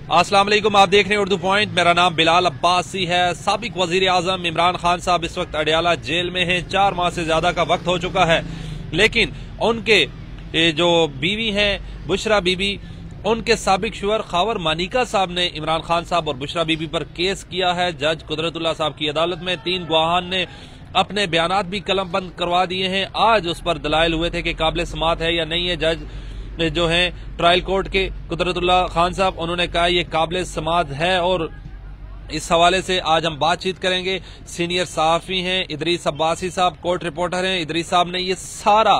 अस्सलाम वालेकुम, आप देख रहे हैं उर्दू पॉइंट। मेरा नाम बिलाल अब्बासी है। साबिक वजीर आजम इमरान खान साहब इस वक्त अडयाला जेल में हैं। 4 माह से ज्यादा का वक्त हो चुका है, लेकिन उनके जो बीवी हैं बुशरा बीबी, उनके साबिक शुअर खावर मानिका साहब ने इमरान खान साहब और बुशरा बीबी पर केस किया है। जज कुदरतुल्लाह साहब की अदालत में 3 गवाहान ने अपने बयानात भी कलमबंद करवा दिए हैं। आज उस पर दलाइल हुए थे कि काबिल समात है या नहीं है। जज जो हैं ट्रायल कोर्ट के कुदरतुल्लाह खान साहब, उन्होंने कहा यह काबिल समात है और इस हवाले से आज हम बातचीत करेंगे। सीनियर सहाफी हैं इदरीस अब्बासी साहब, कोर्ट रिपोर्टर हैं। इदरीस साहब ने ये सारा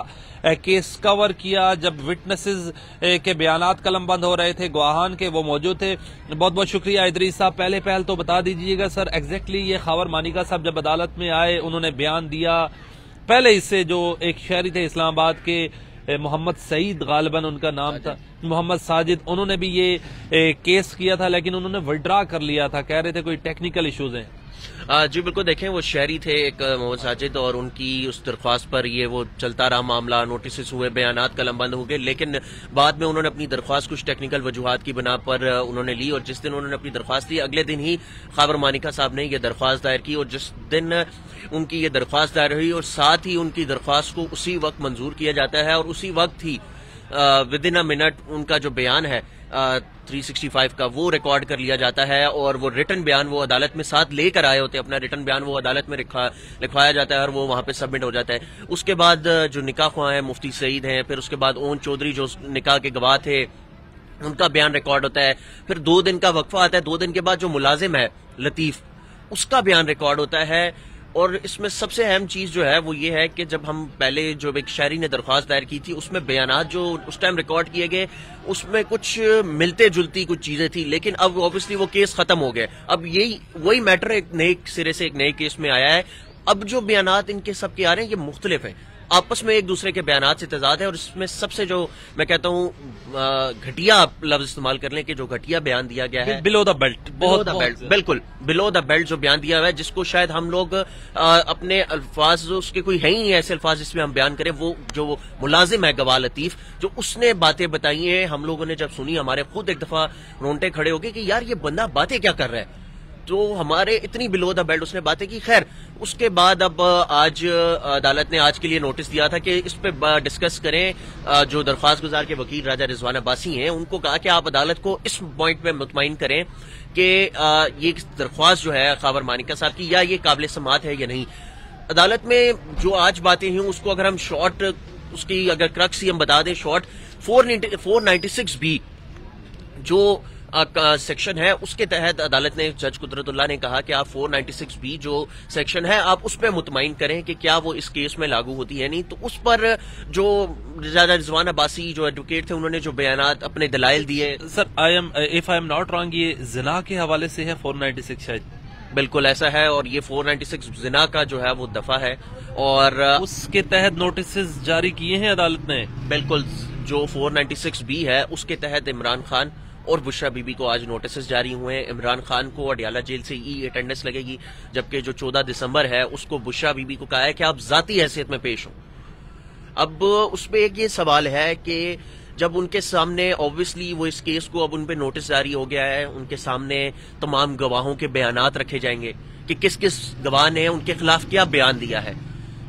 केस कवर किया जब विटनेसेस के बयानात कलमबंद हो रहे थे, गवाहान के वो मौजूद थे। बहुत बहुत शुक्रिया इदरीस साहब। पहले तो बता दीजिएगा सर, एग्जैक्टली ये खावर मानिका साहब जब अदालत में आए, उन्होंने बयान दिया, पहले इससे जो एक शहरी थे इस्लामाबाद के मोहम्मद सईद गालिबन उनका नाम था, मोहम्मद साजिद, उन्होंने भी ये केस किया था, लेकिन उन्होंने विड्रा कर लिया था। कह रहे थे कोई टेक्निकल इश्यूज हैं। जी बिल्कुल, देखें वो शहरी थे एक मोहम्मद साजिद, और उनकी उस दरख्वास्त पर ये वो चलता रहा मामला, नोटिस हुए, बयानात कलमबंद हो गए, लेकिन बाद में उन्होंने अपनी दरख्वास्त कुछ टेक्निकल वजूहात की बिना पर उन्होंने ली, और जिस दिन उन्होंने अपनी दरख्वास्त दी अगले दिन ही खावर मानिका साहब ने ये दरख्वास्त दायर की, और जिस दिन उनकी ये दरख्वास्त दायर हुई और साथ ही उनकी दरख्वास्त को उसी वक्त मंजूर किया जाता है, और उसी वक्त ही विद इन अ मिनट उनका जो बयान है 365 का वो रिकॉर्ड कर लिया जाता है, और वो रिटन बयान वो अदालत में साथ लेकर आए होते हैं। अपना रिटन बयान वो अदालत में लिखवाया जाता है और वो वहां पे सबमिट हो जाता है। उसके बाद जो निकाह ख्वाह है मुफ्ती सईद हैं, फिर उसके बाद ओन चौधरी जो निकाह के गवाह थे, उनका बयान रिकॉर्ड होता है। फिर 2 दिन का वक्फा आता है। 2 दिन के बाद जो मुलाजिम है लतीफ, उसका बयान रिकॉर्ड होता है। और इसमें सबसे अहम चीज जो है वो ये है कि जब हम पहले जो एक शहरी ने दरख्वास्त दायर की थी, उसमें बयानात जो उस टाइम रिकॉर्ड किए गए, उसमें कुछ मिलते जुलती कुछ चीजें थी, लेकिन अब ऑब्वियसली वो केस खत्म हो गया। अब यही वही मैटर एक नए सिरे से एक नए केस में आया है। अब जो बयानात इनके सबके आ रहे हैं ये मुख्तलिफ हैं, आपस में एक दूसरे के बयानात से तजाद है। और इसमें सबसे जो मैं कहता हूँ घटिया लफ्ज इस्तेमाल कर लें कि जो घटिया बयान दिया गया है, बिलो द बेल्ट, बहुत बिल्कुल बिलो द बेल्ट जो बयान दिया हुआ है, जिसको शायद हम लोग अपने अल्फाज, उसके कोई है ही ऐसे अल्फाज जिसमें हम बयान करें। वो जो मुलाजिम है गवाह लतीफ, जो उसने बातें बताई हैं, हम लोगों ने जब सुनी हमारे खुद एक दफा रोंगटे खड़े हो गए कि यार ये बंदा बातें क्या कर रहा है। तो हमारे इतनी बिलो द बेल्ट उसने बातें की। खैर, उसके बाद अब आज अदालत ने आज के लिए नोटिस दिया था कि इस पे डिस्कस करें। जो दरख्वास्त गुजार के वकील राजा रिजवान अब्बासी हैं, उनको कहा कि आप अदालत को इस पॉइंट पे मुतमईन करें कि ये दरख्वास्त जो है खावर मानिका साहब की, या ये काबिल समात है या नहीं। अदालत में जो आज बातें हुई उसको अगर हम शॉर्ट, उसकी अगर क्रक्स ही हम बता दें शॉर्ट, 496B जो सेक्शन है, उसके तहत अदालत ने, जज कुदरतुल्लाह ने कहा कि आप 496B जो सेक्शन है आप उस पर मुतमईन करें कि क्या वो इस केस में लागू होती है नहीं। तो उस पर जो राजा रिजवान अब्बासी जो एडवोकेट थे, उन्होंने जो बयानात अपने दलाइल दिए। Sir, if I am not wrong, ये जिना के हवाले से है 496 शायद। बिल्कुल ऐसा है, और ये 496 जिना का जो है वो दफा है, और उसके तहत नोटिस जारी किए हैं अदालत ने। बिल्कुल, जो 496B है उसके तहत इमरान खान और बुशरा बीबी को आज नोटिस जारी हुए हैं। इमरान खान को अडयाला जेल से ई अटेंडेंस लगेगी, जबकि जो 14 दिसंबर है उसको बुशरा बीबी को कहा है कि आप जाती हैसियत में पेश हो। अब उसमें एक ये सवाल है कि जब उनके सामने ऑब्वियसली वो इस केस को, अब उन पे नोटिस जारी हो गया है, उनके सामने तमाम गवाहों के बयानात रखे जाएंगे कि किस किस गवाह ने उनके खिलाफ क्या बयान दिया है।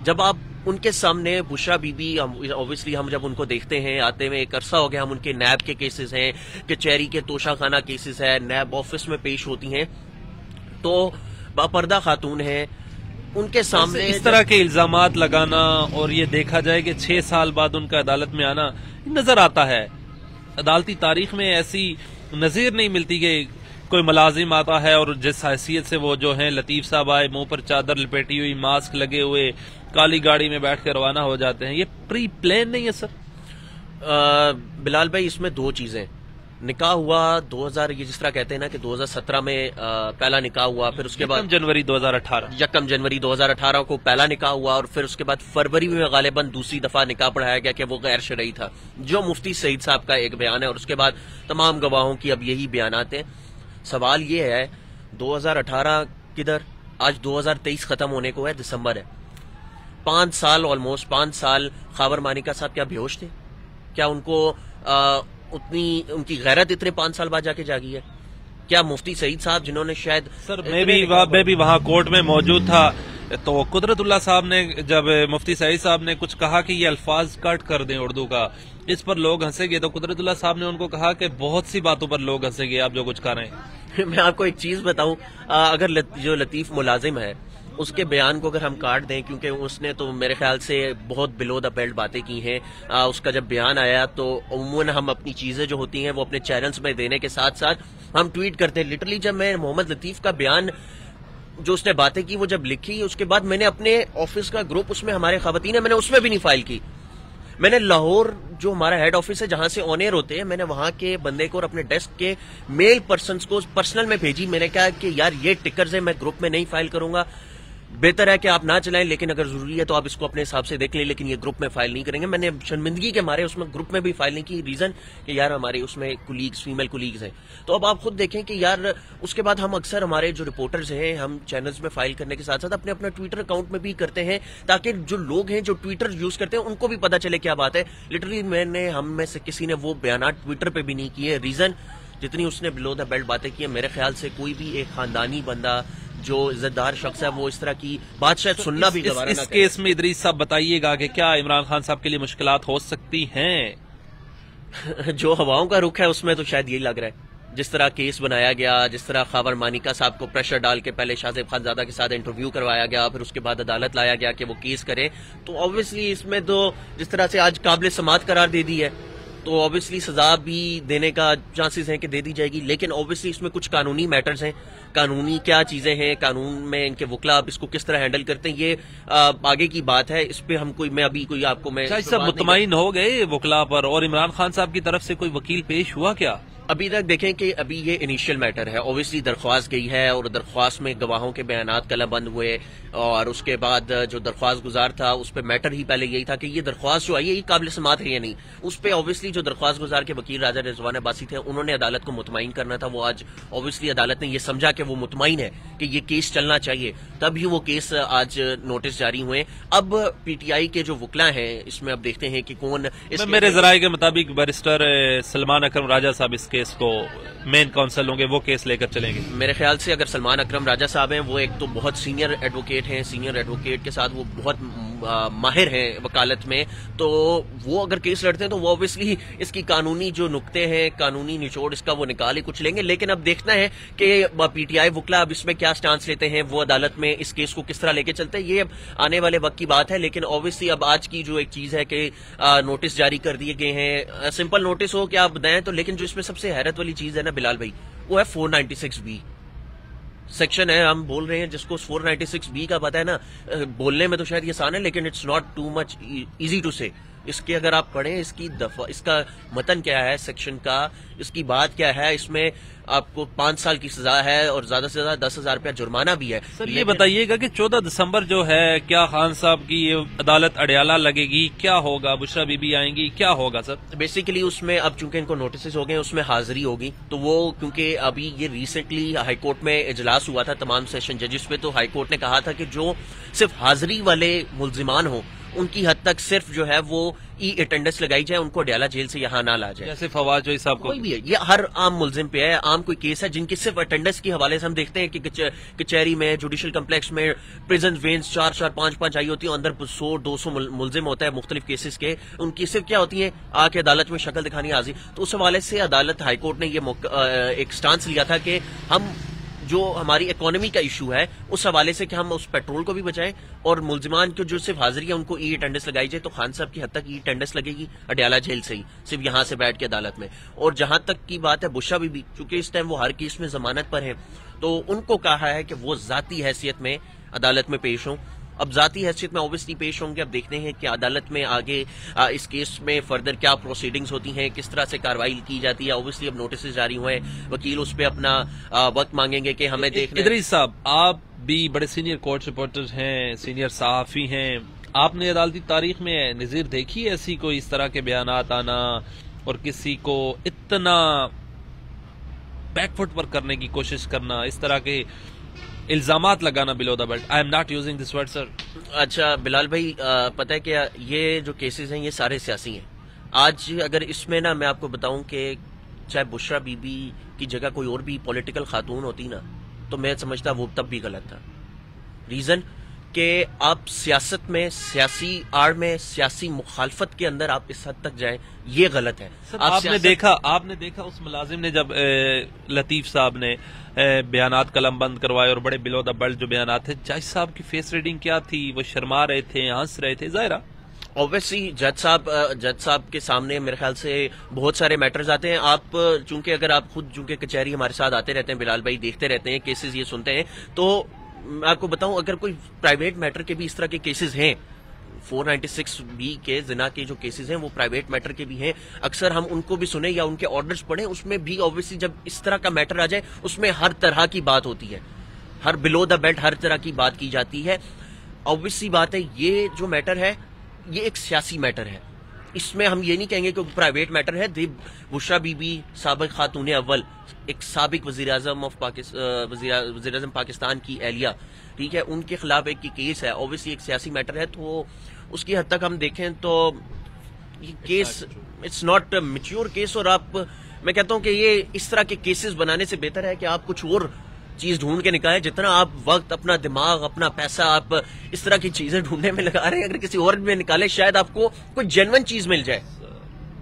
जब आप उनके सामने बुशरा बीबी, ऑब्वियसली हम जब उनको देखते हैं आते हुए एक अरसा हो गया, हम उनके नैब के केसेस हैं, कचहरी के तोशाखाना केसेस है, नैब ऑफिस में पेश होती हैं, तो बापर्दा खातून हैं, उनके सामने इस तरह के इल्जामात लगाना, और ये देखा जाए कि 6 साल बाद उनका अदालत में आना नजर आता है। अदालती तारीख में ऐसी नजीर नहीं मिलती कि कोई मुलाजिम आता है और जिस हैसियत से वो जो है लतीफ साहब आए, मुंह पर चादर लपेटी हुई, मास्क लगे हुए, काली गाड़ी में बैठ कर रवाना हो जाते हैं। ये प्री प्लान नहीं है सर? बिलाल भाई, इसमें 2 चीजें। निकाह हुआ 2000, ये जिस तरह कहते हैं ना कि 2017 में पहला निकाह हुआ, फिर उसके बाद 1 जनवरी 2018 को पहला निकाह हुआ, और फिर उसके बाद फरवरी में गालिबन दूसरी दफा निकाह पढ़ाया गया कि वो गैर शरई था, जो मुफ्ती सईद साहब का एक बयान है, और उसके बाद तमाम गवाहों की अब यही बयानात हैं। सवाल ये है 2018 किधर, आज 2023 खत्म होने को है, दिसंबर है। 5 साल, ऑलमोस्ट 5 साल खावर मानिका साहब क्या बेहोश थे? क्या उनको उतनी उनकी गैरत इतने 5 साल बाद जाके जागी है? क्या मुफ्ती सईद साहब जिन्होंने शायद सर मैं भी वहाँ कोर्ट में मौजूद था, तो कुदरतुल्लाह साहब ने जब मुफ्ती सईद साहब ने कुछ कहा कि ये अल्फाज कट कर दें उर्दू का, इस पर लोग हंसेंगे, तो कुदरतुल्लाह साहब ने उनको कहा कि बहुत सी बातों पर लोग हंसेंगे आप जो कुछ कर रहे हैं। मैं आपको एक चीज बताऊं, अगर जो लतीफ मुलाजिम है उसके बयान को अगर हम काट दें, क्योंकि उसने तो मेरे ख्याल से बहुत बिलो द बेल्ट बातें की हैं, उसका जब बयान आया तो उमूमन हम अपनी चीजें जो होती हैं वो अपने चैनल्स में देने के साथ साथ हम ट्वीट करते हैं। लिटरली जब मैं मोहम्मद लतीफ का बयान जो उसने बातें की वो जब लिखी, उसके बाद मैंने अपने ऑफिस का ग्रुप, उसमें हमारे खवातीन है, मैंने उसमें भी नहीं फाइल की। मैंने लाहौर जो हमारा हेड ऑफिस है जहां से ऑन एयर होते हैं, मैंने वहां के बंदे को और अपने डेस्क के मेल पर्सन को पर्सनल में भेजी। मैंने कहा कि यार ये टिकर्स है, मैं ग्रुप में नहीं फाइल करूंगा, बेहतर है कि आप ना चलाएं, लेकिन अगर जरूरी है तो आप इसको अपने हिसाब से देख लें, लेकिन ये ग्रुप में फाइल नहीं करेंगे। मैंने शर्मिंदगी के मारे उसमें ग्रुप में भी फाइल नहीं की, रीजन कि यार हमारे उसमें कुलीग्स, फीमेल कुलीग्स हैं। तो अब आप खुद देखें कि यार उसके बाद हम अक्सर हमारे जो रिपोर्टर्स हैं, हम चैनल्स में फाइल करने के साथ साथ अपने अपना ट्विटर अकाउंट में भी करते हैं, ताकि जो लोग हैं जो ट्विटर यूज करते हैं उनको भी पता चले क्या बात है। लिटरली हम में से किसी ने वो बयान ट्विटर पर भी नहीं किए, रीजन जितनी उसने बिलो द बेल्ट बातें की है, मेरे ख्याल से कोई भी एक खानदानी बंदा जो इज्जतदार शख्स है वो इस तरह की बात शायद सुनना भी गवारा इस केस में इदरीस साहब बताइएगा कि क्या इमरान खान साहब के लिए मुश्किलात हो सकती हैं? जो हवाओं का रुख है उसमें तो शायद यही लग रहा है। जिस तरह केस बनाया गया, जिस तरह खबर मानिका साहब को प्रेशर डाल के पहले शाहजेब खानजादा के साथ इंटरव्यू करवाया गया, फिर उसके बाद अदालत लाया गया कि वो केस करे, तो ऑब्वियसली इसमें तो जिस तरह से आज काबिल समात करार दे दी है, तो ऑब्वियसली सजा भी देने का चांसेस हैं कि दे दी जाएगी। लेकिन ऑब्वियसली इसमें कुछ कानूनी मैटर्स हैं, कानूनी क्या चीजें हैं, कानून में इनके वकला अब इसको किस तरह हैंडल करते हैं, ये आगे की बात है। इस पे हम मैं अभी कोई आपको मैं सब मुतमईन हो गए वकला पर, और इमरान खान साहब की तरफ से कोई वकील पेश हुआ क्या? अभी तक देखें कि अभी ये इनिशियल मैटर है, ऑब्वियसली दरख्वास्त गई है और दरख्वास्त में गवाहों के बयानात कलमबंद हुए, और उसके बाद जो दरख्वास्त गुजार था उस पर मैटर ही पहले यही था कि ये दरख्वास्त जो आई है ये काबिल समात है या नहीं। उस पर ऑब्वियसली जो दरख्वास्त गुजार के वकील राजा रिजवान अब्बासी थे, उन्होंने अदालत को मुतमईन करना था। वो आज ऑब्वियसली अदालत ने ये समझा कि वो मुतमईन है कि ये केस चलना चाहिए, तभी वो केस आज नोटिस जारी हुए। अब पीटीआई के जो वकला हैं इसमें अब देखते हैं कि कौन मेरे जराये के मुताबिक बैरिस्टर सलमान अकरम राजा साहब इस केस को मेन काउंसिल होंगे, वो केस लेकर चलेंगे। मेरे ख्याल से अगर सलमान अकरम राजा साहब हैं, वो एक तो बहुत सीनियर एडवोकेट हैं, सीनियर एडवोकेट के साथ वो बहुत माहिर हैं वकालत में, तो वो अगर केस लड़ते हैं तो वो ऑब्वियसली इसकी कानूनी जो नुक्ते हैं, कानूनी निचोड़ इसका वो निकाल ही कुछ लेंगे। लेकिन अब देखना है कि पीटीआई वकला अब इसमें क्या स्टांस लेते हैं, वो अदालत में इस केस को किस तरह लेके चलते हैं, ये अब आने वाले वक्त की बात है। लेकिन ऑब्वियसली अब आज की जो एक चीज है कि नोटिस जारी कर दिए गए हैं, सिंपल नोटिस हो कि आप बताएं तो, लेकिन जो इसमें सबसे हैरत वाली चीज है ना बिलाल भाई, वो है 496B सेक्शन है। हम बोल रहे हैं जिसको 496B का पता है ना, बोलने में तो शायद ये आसान है, लेकिन it's not too much easy to say. इसके अगर आप पढ़ें इसका मतन क्या है सेक्शन का, इसकी बात क्या है, इसमें आपको 5 साल की सजा है और ज्यादा से ज्यादा 10,000 रुपया जुर्माना भी है। सर ये बताइएगा कि 14 दिसंबर जो है, क्या खान साहब की ये अदालत अडयाला लगेगी, क्या होगा, बुशरा बीबी आएंगी, क्या होगा सर? बेसिकली उसमें अब चूंकि इनको नोटिस हो गए, उसमें हाजिरी होगी, तो वो क्योंकि अभी ये रिसेंटली हाईकोर्ट में इजलास हुआ था तमाम सेशन जजेस पे, तो हाईकोर्ट ने कहा था कि जो सिर्फ हाजिरी वाले मुलजिमान हो उनकी हद तक सिर्फ जो है वो ई अटेंडेंस लगाई जाए, उनको अडयाला जेल से यहाँ ना ला जाए। जैसे फवाद जोई साहब को कोई भी है, ये हर आम मुलजिम पे है। आम कोई केस है जिनकी सिर्फ अटेंडेंस के हवाले से हम देखते हैं कि कचहरी में, जुडिशल कम्प्लेक्स में प्रिजन वेंस 4-4, 5-5 आई होती है, अंदर 100-200 मुलजिम होता है मुख्तलिफ केसेस के, उनकी सिर्फ क्या होती है आके अदालत में शक्ल दिखानी हाजिर। तो उस हवाले से अदालत हाईकोर्ट ने ये एक स्टांस लिया था कि हम जो हमारी इकोनॉमी का इशू है उस हवाले से कि हम उस पेट्रोल को भी बचाएं और मुलजिमान को जो सिर्फ हाजिरी है उनको ई अटेंडेंस लगाई जाए। तो खान साहब की हद तक ई अटेंडेंस लगेगी अडयाला जेल से ही, सिर्फ यहां से बैठ के अदालत में। और जहां तक की बात है बुशरा बीबी, चूंकि इस टाइम वो हर केस में जमानत पर है, तो उनको कहा है कि वो जाती हैसियत में अदालत में पेश हों। अब जाती हैसियत में ऑब्वियसली पेश होंगे। अब देखते हैं कि अदालत में आगे इस केस में फर्दर क्या प्रोसीडिंग्स होती हैं, किस तरह से कार्रवाई की जाती है। ऑब्वियसली अब नोटिस जारी हुए, वकील उस पर अपना वक्त मांगेंगे कि हमें देखना। इदरीस साहब, आप भी बड़े सीनियर कोर्ट रिपोर्टर हैं, सीनियर सहाफी हैं, आपने अदालती तारीख में नजीर देखी है ऐसी कोई इस तरह के बयानात आना और किसी को इतना बैकफुट पर करने की कोशिश करना, इस तरह के इल्जामात लगाना below the belt? I am not using this word sir. अच्छा बिलाल भाई, पता है क्या, ये जो केसेस हैं ये सारे सियासी हैं। आज अगर इसमें ना मैं आपको बताऊं कि चाहे बुशरा बीबी की जगह कोई और भी पॉलिटिकल खातून होती ना, तो मैं समझता वो तब भी गलत था। रीजन कि आप सियासत में, सियासी आड़ में, सियासी मुखालफत के अंदर आप इस हद तक जाएं, ये गलत है। आपने देखा उस मुलाजिम ने जब लतीफ साहब ने बयानात कलम बंद करवाए और बड़े बिलो द बेल्ट जो बयानात थे, जज साहब की फेस रीडिंग क्या थी? वो शर्मा रहे थे, हंस रहे थे। जाहिर ऑब्वियसली जज साहब के सामने मेरे ख्याल से बहुत सारे मैटर्स आते हैं। आप चूंकि अगर आप खुद चूंकि कचहरी हमारे साथ आते रहते हैं, बिलाल भाई देखते रहते हैं, केसेस ये सुनते हैं, तो मैं आपको बताऊं अगर कोई प्राइवेट मैटर के भी इस तरह के केसेस हैं, 496 बी के जिना के जो केसेस हैं वो प्राइवेट मैटर के भी हैं, अक्सर हम उनको भी सुने या उनके ऑर्डर्स पढ़ें, उसमें भी ऑब्वियसली जब इस तरह का मैटर आ जाए उसमें हर तरह की बात होती है, हर बिलो द बेल्ट हर तरह की बात की जाती है। ऑब्वियसली बात है ये जो मैटर है ये एक सियासी मैटर है, इसमें हम ये नहीं कहेंगे कि प्राइवेट मैटर है। बुशरा बीबी साबिक खातून अव्वल, एक साबिक वजीर आजम पाकिस्तान की एहलिया, ठीक है, उनके खिलाफ एक केस है, ऑब्वियसली एक सियासी मैटर है, तो उसकी हद तक हम देखें तो ये case it's not mature case. और मैं कहता हूं कि ये इस तरह के केसेस बनाने से बेहतर है कि आप कुछ और चीज ढूंढ के निकालें। जितना आप वक्त, अपना दिमाग, अपना पैसा आप इस तरह की चीजें ढूंढने में लगा रहे हैं, अगर किसी और में निकाले शायद आपको कोई जेन्युइन चीज मिल जाए।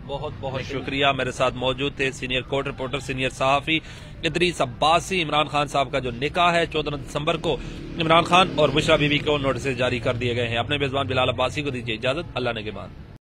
बहुत बहुत शुक्रिया। मेरे साथ मौजूद थे सीनियर कोर्ट रिपोर्टर, सीनियर सहाफी इदरीस अब्बासी। इमरान खान साहब का जो निकाह है 14 दिसंबर को इमरान खान और बुशरा बीबी को नोटिस जारी कर दिए गए हैं। अपने मेजबान बिलाल अब्बासी को दीजिए इजाजत। अल्लाह ने के बाद।